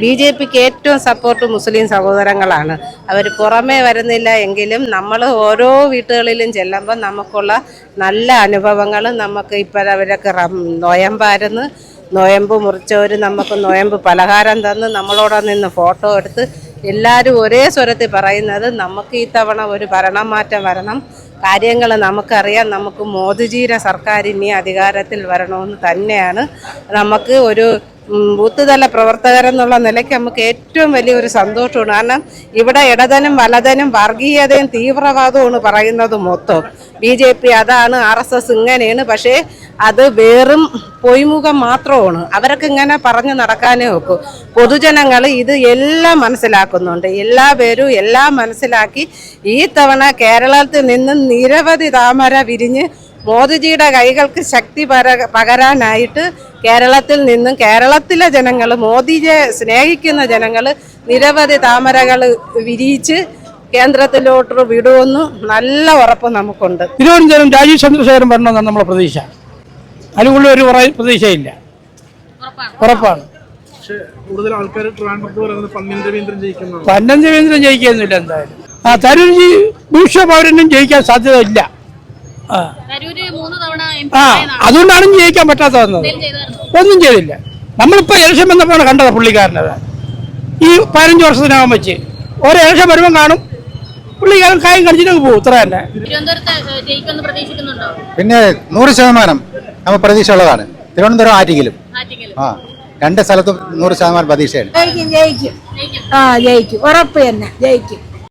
BJPക്ക് ഏറ്റവും സപ്പോർട്ട് മുസ്ലിം സഹോദരങ്ങളാണ്. അവർ പുറമേ വരുന്നില്ല എങ്കിലും നമ്മൾ ഓരോ വീട്ടുകളിലും ചെല്ലുമ്പോൾ നമുക്കുള്ള നല്ല അനുഭവങ്ങൾ നമുക്ക് ഇപ്പോൾ അവരൊക്കെ നൊയമ്പായിരുന്നു, നൊയമ്പ് മുറിച്ചവർ നമുക്ക് നൊയമ്പ് പലഹാരം തന്ന് നമ്മളോട് നിന്ന് ഫോട്ടോ എടുത്ത് എല്ലാവരും ഒരേ സ്വരത്തിൽ പറയുന്നത് നമുക്ക് ഈ തവണ ഒരു ഭരണമാറ്റം വരണം, കാര്യങ്ങൾ നമുക്കറിയാം, നമുക്ക് മോദിജിയുടെ സർക്കാർ ഇനി അധികാരത്തിൽ വരണമെന്ന് തന്നെയാണ്. നമുക്ക് ഒരു ബൂത്ത് തല പ്രവർത്തകരെന്നുള്ള നിലയ്ക്ക് നമുക്ക് ഏറ്റവും വലിയൊരു സന്തോഷമാണ്. കാരണം ഇവിടെ ഇടതനും വലതനും വർഗീയതയും തീവ്രവാദവുമാണ് പറയുന്നത് മൊത്തം. BJP അതാണ്, RSS ഇങ്ങനെയാണ്. പക്ഷേ അത് വെറും പൊയ്മുഖം മാത്രമാണ്. അവരൊക്കെ ഇങ്ങനെ പറഞ്ഞു നടക്കാനേ ഒക്കൂ. പൊതുജനങ്ങൾ ഇത് എല്ലാം മനസ്സിലാക്കുന്നുണ്ട്. എല്ലാ പേരും എല്ലാം മനസ്സിലാക്കി ഈ തവണ കേരളത്തിൽ നിന്ന് നിരവധി താമര വിരിഞ്ഞ് മോദിജിയുടെ കൈകൾക്ക് ശക്തി പകരാനായിട്ട് കേരളത്തിൽ നിന്നും കേരളത്തിലെ ജനങ്ങൾ, മോദിജിയെ സ്നേഹിക്കുന്ന ജനങ്ങൾ നിരവധി താമരകൾ വിരിയിച്ച് കേന്ദ്രത്തിലോട്ട് വിടുമെന്ന് നല്ല ഉറപ്പ് നമുക്കുണ്ട്. തിരുവനന്തപുരം രാജീവ് ചന്ദ്രശേഖരൻ വരണമെന്നാണ് നമ്മളെ പ്രതീക്ഷ. അതിനുള്ള ഒരു പ്രതീക്ഷയില്ല, ഉറപ്പാണ്. പന്നം രവീന്ദ്രൻ ജയിക്കുന്നില്ല എന്തായാലും. തരൂർജി ഭൂരിപക്ഷനും ജയിക്കാൻ സാധ്യത ഇല്ല. അതുകൊണ്ടാണ് ജയിക്കാൻ പറ്റാത്ത വന്നത്. ഒന്നും ചെയ്തില്ല. നമ്മളിപ്പോ ഇലക്ഷൻ വന്നപ്പോഴാണ് കണ്ടത് പുള്ളിക്കാരനത്. ഈ 15 വർഷത്തിനകം വെച്ച് ഒരു ഇലക്ഷൻ വരുമ്പം കാണും പുള്ളിക്കാരൻ കായം കടിച്ചിട്ട് പോകും. ഇത്ര തന്നെ. പിന്നെ 100% നമ്മൾ പ്രതീക്ഷ ഉള്ളതാണ്. തിരുവനന്തപുരം ആറ്റിക്കലും 2 സ്ഥലത്തും 100% പ്രതീക്ഷയാണ്. ജയിക്കും, ജയിക്കും, ഉറപ്പ് തന്നെ ജയിക്കും.